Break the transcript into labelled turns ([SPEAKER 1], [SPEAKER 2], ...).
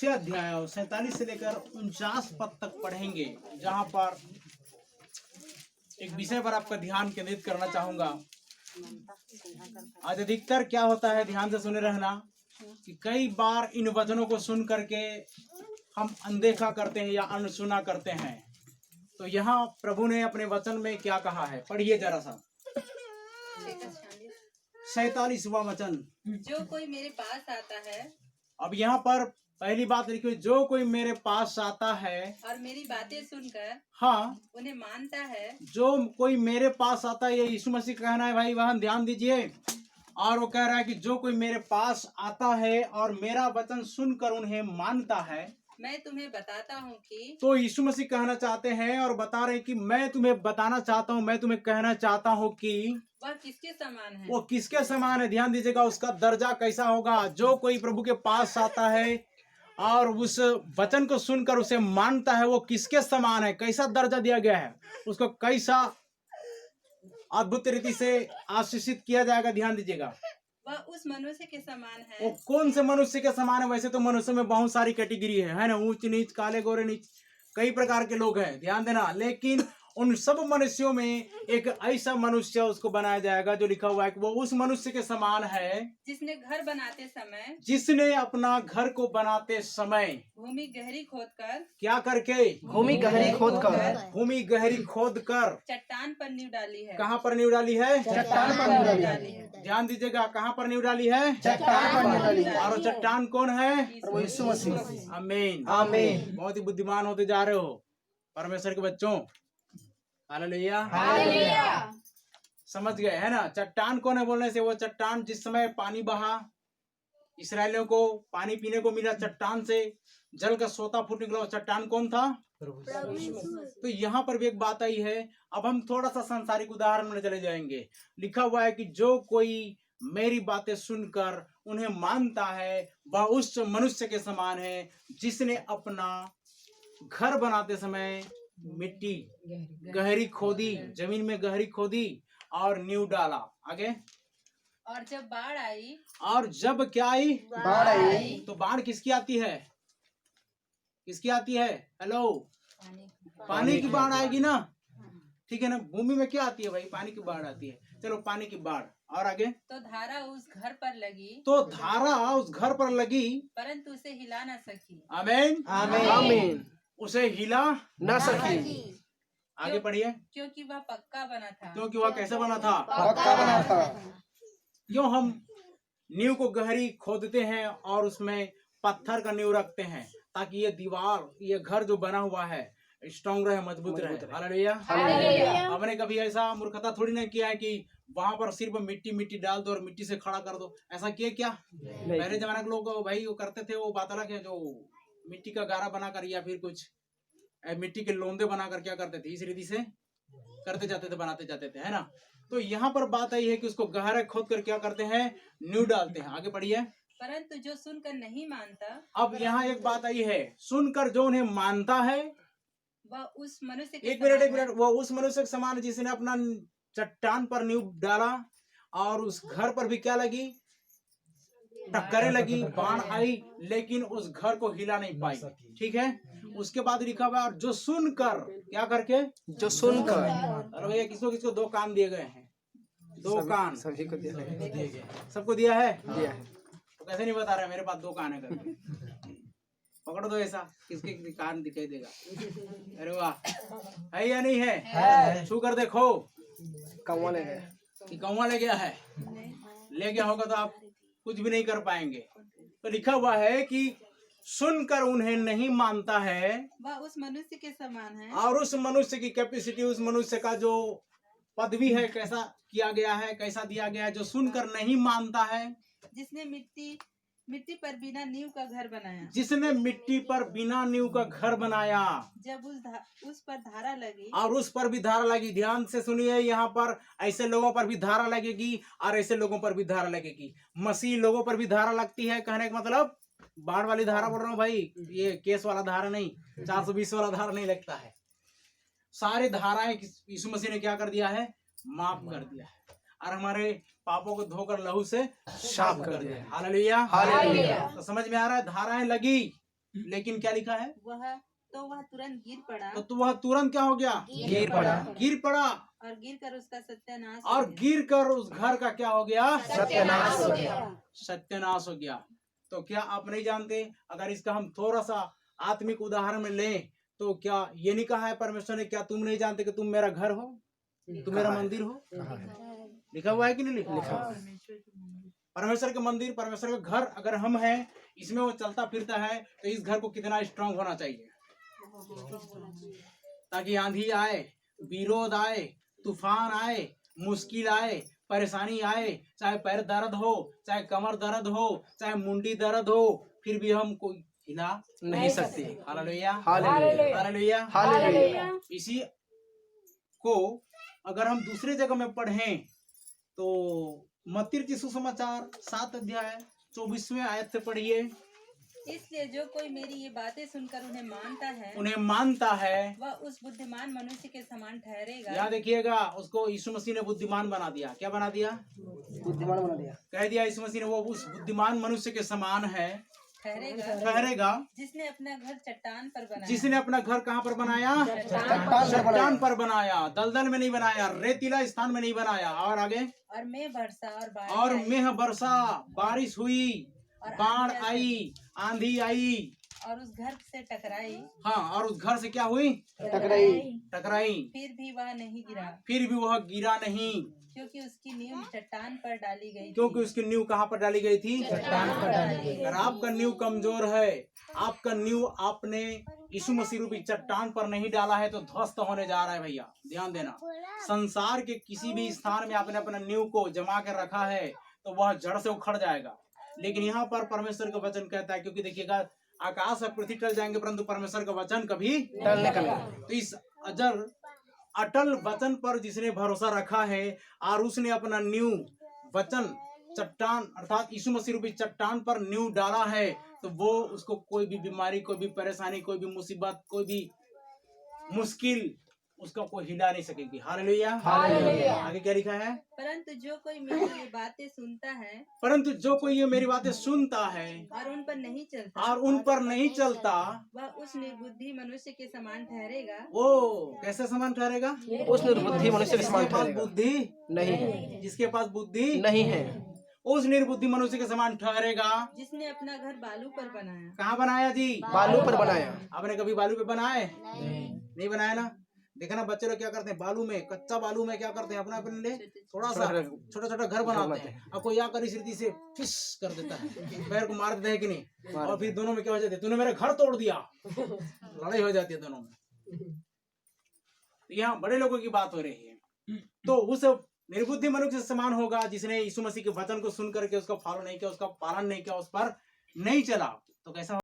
[SPEAKER 1] 6 अध्याय 47 से लेकर 49 पद तक पढ़ेंगे, जहां पर एक विषय पर आपका ध्यान केंद्रित करना चाहूंगा। आज अधिकतर क्या होता है, ध्यान से सुने रहना, कि कई बार इन वचनों को सुन करके हम अनदेखा करते हैं या अनसुना करते हैं। तो यहाँ प्रभु ने अपने वचन में क्या कहा है, पढ़िए जरा सा 47वां वचन।
[SPEAKER 2] जो कोई मेरे पास आता है
[SPEAKER 1] अब यहाँ पर पहली बात लिखी, जो कोई मेरे पास आता है
[SPEAKER 2] और मेरी बातें सुनकर
[SPEAKER 1] हाँ,
[SPEAKER 2] उन्हें मानता है।
[SPEAKER 1] जो कोई मेरे पास आता है, ये यीशु मसीह का कहना है भाई, वहां ध्यान दीजिए। और वो कह रहा है कि जो कोई मेरे पास आता है और मेरा वचन सुनकर उन्हें मानता है,
[SPEAKER 2] मैं तुम्हें बताता हूँ कि
[SPEAKER 1] तो यीशु मसीह कहना चाहते हैं और बता रहे हैं कि मैं तुम्हें बताना चाहता हूँ, मैं तुम्हें कहना चाहता हूँ कि
[SPEAKER 2] वह किसके समान है।
[SPEAKER 1] वो किसके समान है। ध्यान दीजिएगा, उसका दर्जा कैसा होगा। जो कोई प्रभु के पास आता है और उस वचन को सुनकर उसे मानता है, वो किसके समान है, कैसा दर्जा दिया गया है, उसको कैसा अद्भुत रीति से आशीषित किया जाएगा। ध्यान दीजिएगा,
[SPEAKER 2] वह उस मनुष्य के समान
[SPEAKER 1] वो
[SPEAKER 2] है।
[SPEAKER 1] कौन से मनुष्य के समान है। वैसे तो मनुष्य में बहुत सारी कैटेगरी है ना, ऊंच नीच, काले गोरे नीच, कई प्रकार के लोग हैं, ध्यान देना। लेकिन उन सब मनुष्यों में एक ऐसा मनुष्य उसको बनाया जाएगा जो लिखा हुआ है कि वो उस मनुष्य के समान है
[SPEAKER 2] जिसने घर बनाते समय
[SPEAKER 1] जिसने अपना घर को बनाते समय
[SPEAKER 2] भूमि गहरी खोदकर
[SPEAKER 1] क्या करके,
[SPEAKER 3] भूमि गहरी खोद कर
[SPEAKER 1] भूमि गहरी खोद कर
[SPEAKER 2] चट्टान पर नींव डाली है।
[SPEAKER 1] कहाँ पर नींव डाली है,
[SPEAKER 3] चट्टान पर नींव डाली है।
[SPEAKER 1] ध्यान दीजिएगा, कहाँ पर नींव डाली है,
[SPEAKER 3] चट्टान पर नींव डाली है।
[SPEAKER 1] और वो चट्टान कौन है,
[SPEAKER 3] प्रभु यीशु मसीह।
[SPEAKER 1] आमीन
[SPEAKER 3] आमीन।
[SPEAKER 1] बहुत ही बुद्धिमान होते जा रहे हो परमेश्वर के बच्चों, हालेलुया।
[SPEAKER 3] हालेलुया।
[SPEAKER 1] समझ गए है ना। चट्टान कौन है बोलने से, वो चट्टान जिस समय पानी बहा, इस्राएलियों को पानी पीने को मिला, चट्टान से जल का सोता फूट निकला, वो चट्टान कौन था, तो यहाँ पर भी एक बात आई है। अब हम थोड़ा सा सांसारिक उदाहरण में चले जाएंगे। लिखा हुआ है कि जो कोई मेरी बातें सुनकर उन्हें मानता है, वह उस मनुष्य के समान है जिसने अपना घर बनाते समय मिट्टी गहरी खोदी, जमीन में गहरी खोदी और नींव डाला। आगे,
[SPEAKER 2] और जब बाढ़ आई,
[SPEAKER 1] और जब क्या आई,
[SPEAKER 3] बाढ़ आई।
[SPEAKER 1] तो बाढ़ किसकी आती है, किसकी आती है, हेलो, पानी की बाढ़ आएगी ना, ठीक है ना। भूमि में क्या आती है भाई, पानी की बाढ़ आती है। चलो, पानी की बाढ़। और आगे,
[SPEAKER 2] तो धारा उस घर पर लगी,
[SPEAKER 1] तो धारा उस घर पर लगी,
[SPEAKER 2] परंतु उसे हिला न सकी।
[SPEAKER 1] आमीन
[SPEAKER 3] आमीन।
[SPEAKER 1] उसे हिला
[SPEAKER 3] न सकी,
[SPEAKER 1] आगे पढ़िए।
[SPEAKER 2] क्योंकि वह पक्का बना था।
[SPEAKER 1] क्योंकि वह कैसे बना था,
[SPEAKER 3] पक्का बना था।
[SPEAKER 1] क्यों हम नींव को गहरी खोदते हैं और उसमें पत्थर का नींव रखते हैं, ताकि ये दीवार, ये घर जो बना हुआ है स्ट्रांग रहे, मजबूत रहे। हालेलुया। हमने कभी ऐसा मूर्खता थोड़ी ना किया है कि वहां पर सिर्फ मिट्टी मिट्टी डाल दो और मिट्टी से खड़ा कर दो, ऐसा किए क्या। पहले जमाने के लोग भाई वो करते थे, वो बात अलग है, जो मिट्टी का गारा बनाकर या फिर कुछ मिट्टी के लोंदे बनाकर क्या करते थे, इस रीति से करते जाते थे, बनाते जाते थे, है ना। तो यहाँ पर बात आई है कि उसको गहरा खोद कर क्या करते हैं, नींव डालते हैं। आगे पढ़िए।
[SPEAKER 2] परंतु जो सुनकर नहीं मानता,
[SPEAKER 1] अब यहाँ एक बात आई है, सुनकर जो उन्हें मानता है,
[SPEAKER 2] वह उस मनुष्य के
[SPEAKER 1] एक मिनट
[SPEAKER 2] समान है।
[SPEAKER 1] वो उस मनुष्य के समान है जिसने अपना चट्टान पर नींव डाला और उस घर पर भी क्या लगी, टक्करें लगी, बाढ़ आई, लेकिन उस घर को हिला नहीं पाई, ठीक है। उसके बाद लिखा हुआ, और जो सुनकर क्या करके,
[SPEAKER 3] जो सुनकर,
[SPEAKER 1] अरे भैया किसको किसको 2 कान दिए गए हैं, 2 कान
[SPEAKER 3] सभी को दिया है।
[SPEAKER 1] सबको दिया है,
[SPEAKER 3] दिया है।
[SPEAKER 1] तो कैसे नहीं बता रहे मेरे पास 2 कान है करके, पकड़ दो ऐसा, किसके कान दिखाई देगा। अरे वाह, है या नहीं है, छू कर देखो,
[SPEAKER 3] कौवा ले गए,
[SPEAKER 1] कि कौवा ले गया है, ले गया होगा तो आप कुछ भी नहीं कर पाएंगे। तो लिखा हुआ है कि सुनकर उन्हें नहीं मानता है,
[SPEAKER 2] वह उस मनुष्य के समान है।
[SPEAKER 1] और उस मनुष्य की कैपेसिटी, उस मनुष्य का जो पदवी है, कैसा किया गया है, कैसा दिया गया है, जो सुनकर नहीं मानता है,
[SPEAKER 2] जिसने मिट्टी पर बिना नींव का घर बनाया।
[SPEAKER 1] जिसने मिट्टी पर बिना नींव का घर बनाया,
[SPEAKER 2] जब उस पर धारा लगी,
[SPEAKER 1] और उस पर भी धारा लगी। ध्यान से सुनिए, यहाँ पर ऐसे लोगों पर भी धारा लगेगी और ऐसे लोगों पर भी धारा लगेगी। मसीह लोगों पर भी धारा लगती है, कहने का मतलब बाढ़ वाली धारा बोल रहा हूँ भाई, ये केस वाला धारा नहीं, 420 वाला धारा नहीं लगता है। सारी धाराएं यीशु मसीह ने क्या कर दिया है, माफ कर दिया है, और हमारे पापों को धोकर लहू से साफ कर दिया है। हालेलुया।
[SPEAKER 3] हालेलुया।
[SPEAKER 1] तो समझ में आ रहा है, धाराएं लगी लेकिन क्या लिखा है?
[SPEAKER 2] वह तुरंत गिर पड़ा
[SPEAKER 1] तो वह तुरंत क्या हो गया?
[SPEAKER 3] गिर पड़ा।
[SPEAKER 1] गिर पड़ा
[SPEAKER 2] और गिर कर उसका सत्यानाश
[SPEAKER 1] और गिर कर उस घर का क्या हो गया?
[SPEAKER 3] सत्यानाश हो गया।
[SPEAKER 1] सत्यानाश हो गया। तो क्या आप नहीं जानते, अगर इसका हम थोड़ा सा आत्मिक उदाहरण में लें तो क्या ये नहीं कहा है परमेश्वर ने, क्या तुम नहीं जानते कि तुम मेरा घर हो, तुम मेरा मंदिर हो? लिखा हुआ है कि नहीं लिखा? परमेश्वर के मंदिर, परमेश्वर का घर अगर हम हैं, इसमें वो चलता फिरता है, तो इस घर को कितना स्ट्रांग होना चाहिए, ताकि आंधी आए, विरोध आए, तूफान आए, मुश्किल आए, परेशानी आए, चाहे पैर दर्द हो, चाहे कमर दर्द हो, चाहे मुंडी दर्द हो, फिर भी हम कोई हिला
[SPEAKER 3] नहीं सकते।
[SPEAKER 1] Hallelujah,
[SPEAKER 3] hallelujah,
[SPEAKER 1] hallelujah,
[SPEAKER 3] hallelujah.
[SPEAKER 1] इसी को अगर हम दूसरे जगह में पढ़ें तो मत्ती रचित सुसमाचार 7 अध्याय 24वें आयत से पढ़िए।
[SPEAKER 2] इसलिए जो कोई मेरी ये बातें सुनकर उन्हें
[SPEAKER 1] मानता है
[SPEAKER 2] वह उस बुद्धिमान मनुष्य के समान ठहरेगा।
[SPEAKER 1] यहाँ देखिएगा, उसको यीशु मसीह ने बुद्धिमान बना दिया। क्या बना दिया?
[SPEAKER 3] बुद्धिमान बना दिया।
[SPEAKER 1] कह दिया यीशु मसीह ने वो उस बुद्धिमान मनुष्य के समान है,
[SPEAKER 2] ठहरेगा जिसने अपना घर चट्टान पर बनाया।
[SPEAKER 1] जिसने अपना घर कहाँ पर बनाया? चट्टान पर बनाया, दलदल में नहीं बनाया, रेतीला स्थान में नहीं बनाया। और आगे,
[SPEAKER 2] और
[SPEAKER 1] मेह बरसा, बारिश हुई, बाढ़ आई, आंधी आई
[SPEAKER 2] और उस घर से टकराई।
[SPEAKER 1] हाँ, और उस घर से क्या हुई? टकराई।
[SPEAKER 2] फिर भी वह नहीं गिरा,
[SPEAKER 1] फिर भी वह गिरा नहीं,
[SPEAKER 2] क्योंकि उसकी नींव चट्टान पर डाली गई थी।
[SPEAKER 1] क्योंकि उसकी नींव कहाँ पर डाली गई थी?
[SPEAKER 3] चट्टान पर डाली गई।
[SPEAKER 1] अगर आपका नींव कमजोर है, आपका नींव आपने यीशु मसीह रूपी चट्टान पर नहीं डाला है, तो ध्वस्त होने जा रहा है। भैया ध्यान देना, संसार के किसी भी स्थान में आपने अपना नींव को जमा कर रखा है तो वह जड़ से उखड़ जाएगा। लेकिन यहाँ पर परमेश्वर का वचन कहता है, क्योंकि देखिएगा, आकाश और पृथ्वी टल जाएंगे परंतु परमेश्वर का वचन कभी
[SPEAKER 3] टलने का नहीं।
[SPEAKER 1] तो इस अटल वचन पर जिसने भरोसा रखा है और उसने अपना नींव वचन चट्टान अर्थात यीशु मसीह रूपी चट्टान पर नींव डाला है, तो वो उसको कोई भी बीमारी, कोई भी परेशानी, कोई भी मुसीबत, कोई भी मुश्किल उसका कोई हिला नहीं सकेगी। Hallelujah, hallelujah. आगे क्या लिखा है?
[SPEAKER 2] परंतु जो कोई मेरी ये बातें सुनता है और उन पर नहीं चलता वह उस निर्बुद्धि मनुष्य के समान ठहरेगा।
[SPEAKER 1] वो कैसे समान ठहरेगा?
[SPEAKER 3] उस निर्बुद्धि मनुष्य के समान ठहरेगा।
[SPEAKER 1] बुद्धि
[SPEAKER 3] नहीं है,
[SPEAKER 1] जिसके पास बुद्धि
[SPEAKER 3] नहीं है,
[SPEAKER 1] उस निर्बुद्धि मनुष्य के समान ठहरेगा,
[SPEAKER 2] जिसने अपना घर बालू पर बनाया।
[SPEAKER 1] कहाँ बनाया जी?
[SPEAKER 3] बालू पर बनाया।
[SPEAKER 1] आपने कभी बालू पे बनाए? नहीं बनाया ना। देखा ना, बच्चे लोग क्या करते हैं, बालू में, कच्चा बालू में क्या करते हैं, अपना अपने लिए थोड़ा सा छोटा छोटा घर बनाते हैं। अब कोई आकर इस रीति से फिस कर देता है, पैर को मार देता है कि नहीं, और फिर दोनों में क्या हो जाती है, तूने मेरा घर तोड़ दिया, लड़ाई हो जाती है दोनों में। यहाँ बड़े लोगों की बात हो रही है। तो उस निर्बुद्धि मनुष्य से समान होगा जिसने यीशु मसीह के वचन को सुन करके उसका फॉलो नहीं किया, उसका पालन नहीं किया, उस पर नहीं चला, तो कैसा